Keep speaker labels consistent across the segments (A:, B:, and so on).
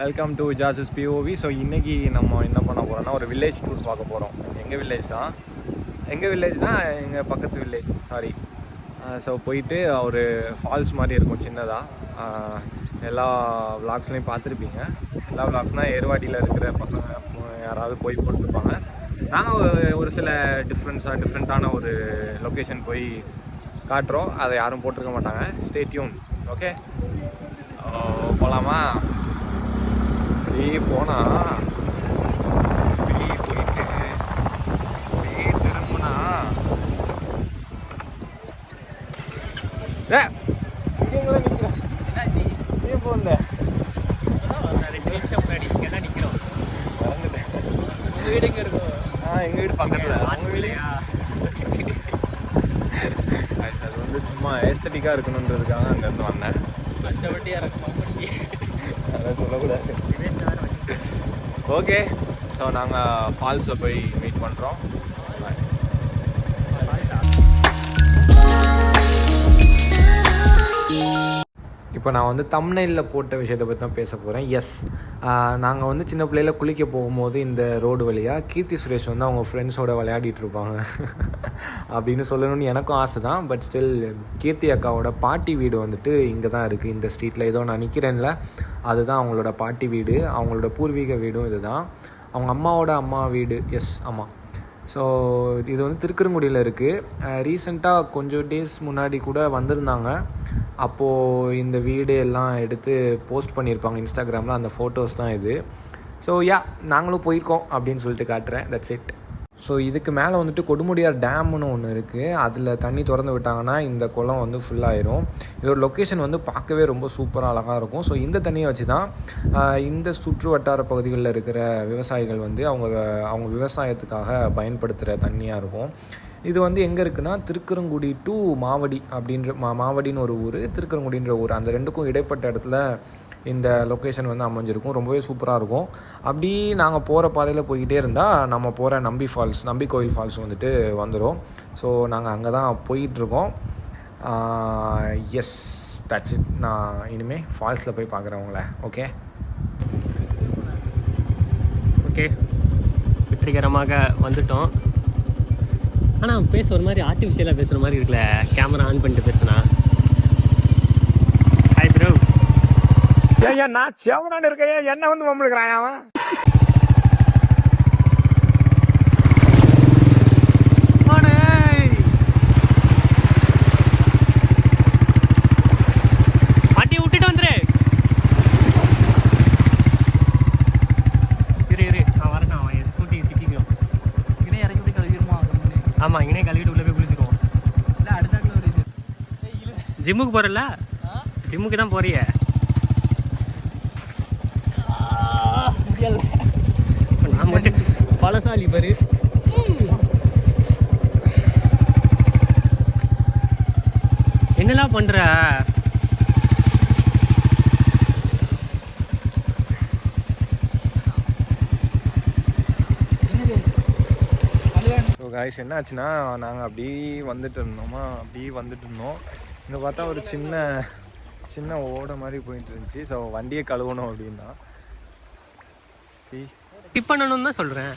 A: Welcome to ஜாசஸ் POV. So இன்றைக்கி நம்ம என்ன பண்ண போகிறோம்னா ஒரு வில்லேஜ் டூர் பார்க்க போகிறோம். எங்கள் வில்லேஜ் தான். எங்கள் வில்லேஜ்னால் எங்கள் பக்கத்து வில்லேஜ், சாரி. ஸோ போயிட்டு ஒரு ஃபால்ஸ் மாதிரி இருக்கும் சின்னதாக. எல்லா விளாக்ஸ்லையும் பார்த்துருப்பீங்க. எல்லா விளாக்ஸ்னால் ஏர்வாடியில் இருக்கிற பசங்க யாராவது போய் போட்டுருப்பாங்க. நாங்கள் ஒரு சில டிஃப்ரெண்ட்டான ஒரு லொக்கேஷன் போய் காட்டுறோம். அதை யாரும் போட்டிருக்க மாட்டாங்க. Stay tune. ஓகே, போகலாமா? அப்படியே போனால் வெளியே போயிட்டு அப்படியே திரும்பினா போகல.
B: வீடு எங்கே இருக்கும்?
A: எங்கள் வீடு பக்கத்தில். உங்கள் வீடையா? அது வந்து சும்மா ஏஸ்தட்டிக்காக இருக்கணுன்றதுக்காக அங்கேருந்து வந்தேன்.
B: கஷ்டப்பட்டியாக இருக்குமா?
A: அதான் சொல்லக்கூடாது. ஓகே, ஸோ நாங்கள் ஃபால்ஸில் போய் மீட் பண்ணுறோம். இப்போ நான் வந்து தம்ப்நெயிலில் போட்ட விஷயத்தை பற்றி தான் பேச போகிறேன். எஸ், நாங்கள் வந்து சின்ன பிள்ளையில் குளிக்க போகும்போது இந்த ரோடு வழியாக கீர்த்தி சுரேஷ் வந்து அவங்க ஃப்ரெண்ட்ஸோடு விளையாடிட்டு இருப்பாங்க அப்படின்னு சொல்லணும்னு எனக்கும் ஆசை தான். பட் ஸ்டில் கீர்த்தி அக்காவோட பாட்டி வீடு வந்துட்டு இங்கே தான் இருக்குது, இந்த ஸ்ட்ரீட்டில். ஏதோ நான் நிற்கிறேன்ல, அதுதான் அவங்களோட பாட்டி வீடு. அவங்களோட பூர்வீக வீடும் இது தான். அவங்க அம்மாவோட அம்மா வீடு. எஸ், ஆமாம். ஸோ இது வந்து திருக்குறங்குடியில் இருக்குது. ரீசெண்டாக கொஞ்சம் டேஸ் முன்னாடி கூட வந்திருந்தாங்க. அப்போது இந்த வீடு எல்லாம் எடுத்து போஸ்ட் பண்ணியிருப்பாங்க இன்ஸ்டாகிராமில். அந்த ஃபோட்டோஸ் தான் இது. ஸோ நாங்களும் போயிருக்கோம் அப்படின்னு சொல்லிட்டு காட்டுறேன். That's it. ஸோ இதுக்கு மேலே வந்துட்டு கொடுமுடியார் டேம்னு ஒன்று இருக்குது. அதில் தண்ணி திறந்து விட்டாங்கன்னா இந்த குளம் வந்து ஃபுல்லாகிடும். இதோட லொக்கேஷன் வந்து பார்க்கவே ரொம்ப சூப்பராக அழகாக இருக்கும். ஸோ இந்த தண்ணியை வச்சு தான் இந்த சுற்று வட்டார பகுதிகளில் இருக்கிற விவசாயிகள் வந்து அவங்க விவசாயத்துக்காக பயன்படுத்துகிற தண்ணியாக இருக்கும். இது வந்து எங்கே இருக்குன்னா திருக்குறங்குடி டு மாவடி மாவடின்னு ஒரு ஊர், திருக்குறங்குடின்ற ஊர். அந்த ரெண்டுக்கும் இடைப்பட்ட இடத்துல இந்த லொக்கேஷன் வந்து அமைஞ்சிருக்கும். ரொம்பவே சூப்பராக இருக்கும். அப்படி நாங்கள் போகிற பாதையில் போய்கிட்டே இருந்தால் நம்ம போகிற நம்பி கோயில் ஃபால்ஸ் வந்துட்டு வந்துடும். ஸோ நாங்கள் அங்கே தான் போயிட்டுருக்கோம். Yes, that's it. நான் இனிமேல் ஃபால்ஸில் போய் பார்க்குறவங்கள. ஓகே
B: வெற்றிகரமாக வந்துட்டோம். ஆனால் பேச ஒரு மாதிரி ஆர்டிஃபிஷியலாக பேசுகிற மாதிரி இருக்குல்ல, கேமரா ஆன் பண்ணிட்டு பேசுனா. Hi bro.
A: ஏன் நான் செவனான்னு இருக்கேன், என்ன வந்து வம்பிழுக்கிறான் அவன்?
B: வண்டி விட்டுட்டு வந்துரு. இரு நான் வரேன். அவன் என் ஸ்கூட்டி சிட்டிக்கும் இங்கே இறக்கி விட்டு கழுவிடுமா? ஆமாம், இங்கே கழுவிட்டு உள்ளே போய் குளிச்சிடுவோம். இல்லை, அடுத்தாக்கில் ஒரு இது ஜிம்முக்கு போகிறல்ல, ஜிம்முக்கு தான் போறிய. நான் மட்டும் பழசாலி பாரு. என்னெல்லாம் பண்ற?
A: ஸோ காய்ஸ், என்ன ஆச்சுன்னா நாங்கள் அப்படியே வந்துட்டு இருந்தோம். இங்கே பார்த்தா ஒரு சின்ன ஓடை மாதிரி போயிட்டு இருந்துச்சு. ஸோ வண்டியை கழுவணும் அப்படின்னா
B: டிப் பண்ணணும்னு தான் சொல்கிறேன்.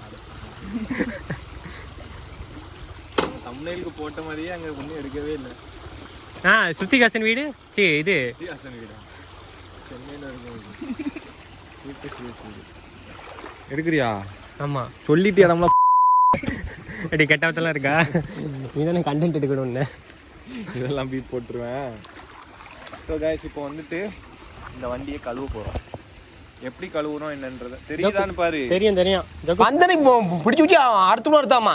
A: தம்ப்நெயிலுக்கு போட்ட மாதிரியே அங்கே ஒன்றும் எடுக்கவே இல்லை.
B: ஸ்ருதிஹாசன் வீடு. சரி, இது
A: ஸ்ருதிஹாசன் வீடு சென்னையில் இருக்கும். எடுக்கிறியா?
B: ஆமாம்,
A: சொல்லிட்டு இடம்லாம்
B: அப்படி கெட்டவத்தெல்லாம் இருக்கா? நீ தானே கண்டென்ட் எடுக்கணும்னு
A: இதெல்லாம் பீப் போட்டுருவேன். ஸோ காய்ஸ், இப்போ வந்துட்டு இந்த வண்டியை கழுவ போகிறோம். எப்படி கழுவுறோம் என்னன்றது தெரியுதான்னு பாரு.
B: தெரியும்.
C: வந்தனை பிடிச்சி வச்சு அடுத்து எடுத்தாமா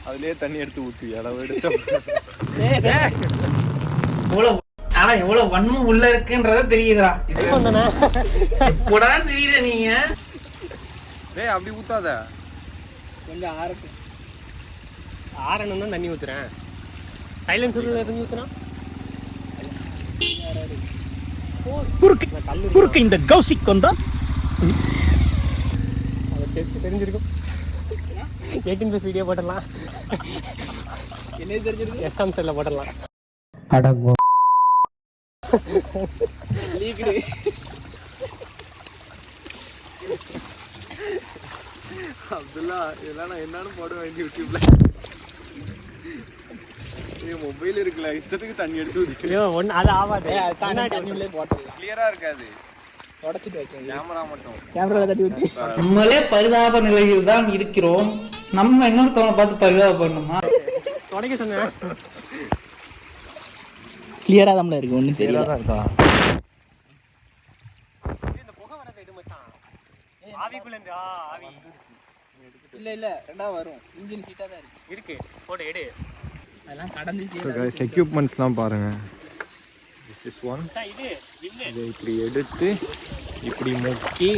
A: அதுலயே தண்ணி எடுத்து ஊற்றி அளவு எடுத்து.
C: ஆனா எவ்வளவு வன்மம் உள்ள இருக்குன்றத தெரியுதுடா. இப்போதான் தெரியுற நீங்க.
A: டேய், அப்படி ஊத்தாத,
B: கொஞ்சம் ஆறணும் தான் தண்ணி ஊத்துறேன். சைலன்சர்ல இருந்து ஊத்துனா
C: குறுக்கு இந்த கௌசிக் கொண்டா
B: அதை டெஸ்ட் தெரிஞ்சிருக்கும். 18+ வீடியோ போட்டுடலாம். என்ன தெரிஞ்சிருக்கு? எஸ்எம் செல்ல போட்டுடலாம்.
A: அப்துல்லா இதெல்லாம் நான் என்னன்னு போடுவேன் யூடியூப்ல. மொபைல் இருக்குல்ல, இஷ்டத்துக்கு தண்ணி எடுத்து
B: ஒன்று அது ஆகாது.
A: கிளியரா இருக்காது, உடச்சிட்டு வைக்க கேமரா மட்டும்.
B: கேமரா தட்டி ஊற்றி
C: நம்மளே பரிதாப நிலையில் தான் இருக்கிறோம். நம்ம இன்னொருத்தவங்க பார்த்து பரிதாபம் பண்ணணுமா?
B: உடைக்க சொன்னேன். கிளியரா தான் இருக்கு, ஒன்றும் தெரியல தான் இருக்கா. இந்த புகை வர சைடு மச்சான், ஆவிக்குள்ள இருந்து ஆவி இல்ல ரெண்டாவது வரும். இன்ஜின் ஹீட்டா தான் இருக்கு. போடு எடு. அதெல்லாம் கடந்து
A: எக்யூப்மெண்ட்ஸ்லாம் பாருங்க. This is one. இதை இப்படி எடுத்து இப்படி முக்கி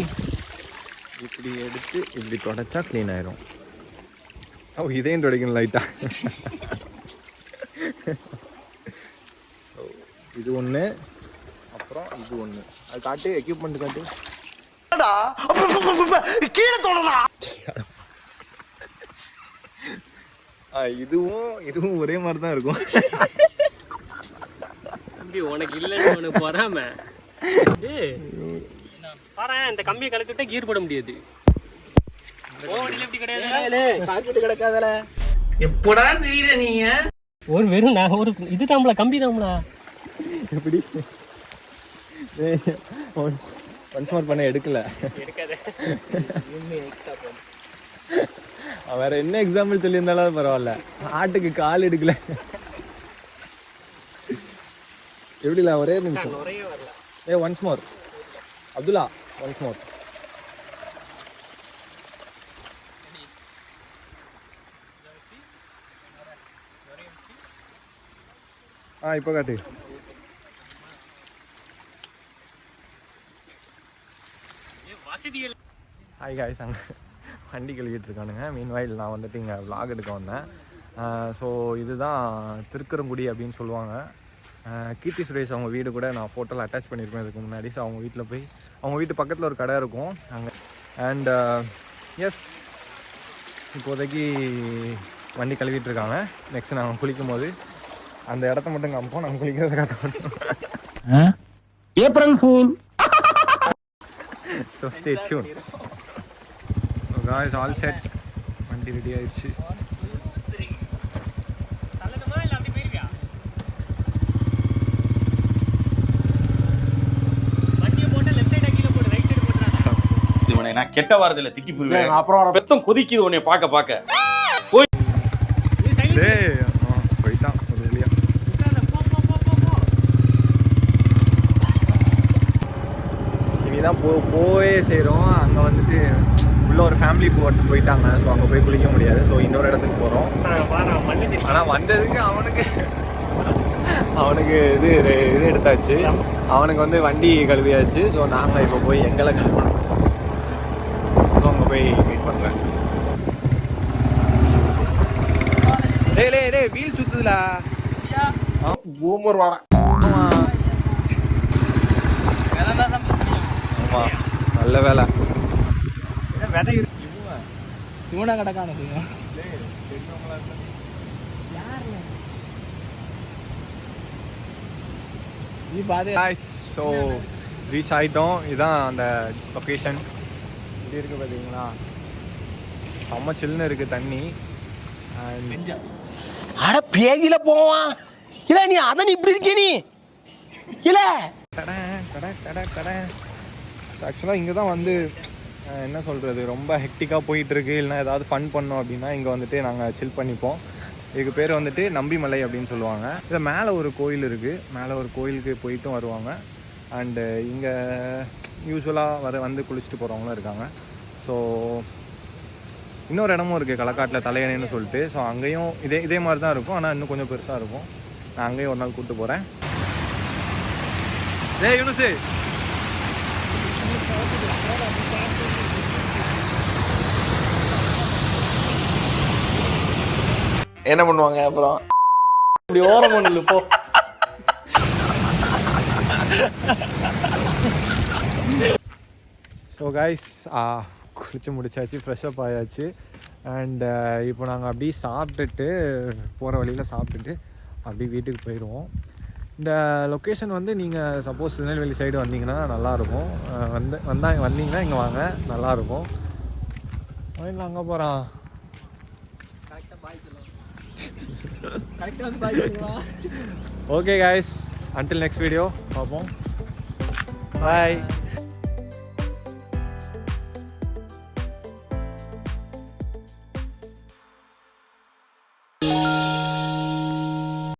A: இப்படி எடுத்து இப்படி தொடச்சா க்ளீன் ஆயிரும். ஓ, இதையும் துடைக்கணும் லைட்டா. இது ஒன்று, அப்புறம் இது ஒன்று. அது காட்டு, எக்யூப்மெண்ட் காட்டு. கீழே தொடரா. இதுவும் ஒரே மாதிரி தான் இருக்கும்.
B: உனக்கு இல்லைன்னு உனக்கு போறாம பாரு, இந்த கம்பியை கலக்கிட்ட கீர் போட முடியாது.
C: கிடக்காதல எப்படா தெரியல நீங்க
B: ஒரு வெறும் ஒரு இது தாம்பளா, கம்பி தாம்பளா.
A: எப்படி ஒன்ஸ் மோர் பண்ண எடுக்கல. வேற என்ன எக்ஸாம்பிள் சொல்லியிருந்தாலும் பரவாயில்ல, ஆட்டுக்கு கால் எடுக்கல. எப்படில ஒரே நிமிஷம். Once more Abdullah, once more. இப்போ காட்டு. ஹாய் காய்ஸ், அங்கே வண்டி கழுவிட்டு இருக்கானுங்க. மீன்வாயில் நான் வந்துட்டு இங்கே vlog எடுக்க வந்தேன். ஸோ இதுதான் திருக்கரங்குடி அப்படின்னு சொல்லுவாங்க. கீர்த்தி சுரேஷ் அவங்க வீடு கூட நான் ஃபோட்டோவில் அட்டாச் பண்ணியிருப்பேன் இதுக்கு முன்னாடி. ஸோ அவங்க வீட்டில் போய், அவங்க வீட்டு பக்கத்தில் ஒரு கடை இருக்கும் அங்கே. அண்ட் எஸ், இப்போதைக்கு வண்டி கழுவிட்டு இருக்காங்க. நெக்ஸ்ட் நாங்கள் குளிக்கும் போது அந்த இடத்த மட்டும் காமிப்போம், நாங்கள் குளிக்கிறத காட்டணும்.
B: April fool.
A: So stay tune. So guys, all set. வண்டி ரெடி ஆயிடுச்சு.
D: நான் கெட்ட வாரத்துல திட்டி போயிருவேன். அப்புறம் பெத்தம் கொதிக்குது உன்னை பார்க்க பார்க்க.
A: போயிட்டான் ஒரு வழியா. இனிதான் போவே செய்கிறோம். அங்கே வந்துட்டு உள்ள ஒரு ஃபேமிலி போயிட்டாங்க. ஸோ அங்கே போய் குளிக்க முடியாது. ஸோ இன்னொரு இடத்துக்கு போகிறோம். ஆனால் வந்ததுக்கு அவனுக்கு இது எடுத்தாச்சு. அவனுக்கு வந்து வண்டி கழுவியாச்சு. ஸோ நாங்கள் இப்போ போய் எங்களை கழுவணும். ஸோ அங்கே போய் மீட் பண்ணுறேன். டேய் வீல் சுத்துதுல.
D: பூமர் வாடா.
A: ஆமா, நல்ல வேலை.
C: இவனா கிடக்கான
A: ஸோ ரீச் ஆகிட்டோம். இதுதான் அந்த லொக்கேஷன். இப்படி இருக்குது பார்த்தீங்களா, செம்ம சில்லுன்னு இருக்குது தண்ணி.
E: அட பேஜில போவான் இல்ல, நீ அத நீ இப்படி இருக்கே நீ இல்ல.
A: ஆக்சுவலாக இங்கே தான் வந்து என்ன சொல்கிறது, ரொம்ப ஹெக்டிக்காக போயிட்டுருக்கு. இல்லைனா ஏதாவது ஃபன் பண்ணோம் அப்படின்னா இங்கே வந்துட்டு நாங்கள் சில் பண்ணிப்போம். இதுக்கு பேர் வந்துட்டு நம்பிமலை அப்படின்னு சொல்லுவாங்க. இதில் மேலே ஒரு கோயில் இருக்குது. மேலே ஒரு கோயிலுக்கு போயிட்டும் வருவாங்க. அண்டு இங்கே யூஸ்வலாக வந்து குளிச்சுட்டு போகிறவங்களும் இருக்காங்க. ஸோ இன்னொரு இடமும் இருக்குது களக்காட்டில், தலையணைன்னு சொல்லிட்டு. ஸோ அங்கேயும் இதே மாதிரி தான் இருக்கும், ஆனால் இன்னும் கொஞ்சம் பெருசாக இருக்கும். நான் அங்கேயும் ஒரு நாள் கூப்பிட்டு போகிறேன். யூனுஸு
D: என்ன பண்ணுவாங்க அப்புறம்? இப்படி ஓரம் ஒண்ணு போ.
A: ஸோ கைஸ், குளிச்சு முடிச்சாச்சு, ஃப்ரெஷ்அப் ஆயாச்சு. அண்ட் இப்போ நாங்கள் அப்படியே சாப்பிட்டுட்டு போகிற வழியில் சாப்பிட்டுட்டு அப்படியே வீட்டுக்கு போயிடுவோம். இந்த லொக்கேஷன் வந்து நீங்கள் சப்போஸ் திருநெல்வேலி சைடு வந்தீங்கன்னா நல்லாயிருக்கும். வந்தீங்கன்னா இங்கே வாங்க, நல்லாயிருக்கும். அவன் அங்கே போகிறான். Okay guys, until next video பார்ப்போம். பாய்.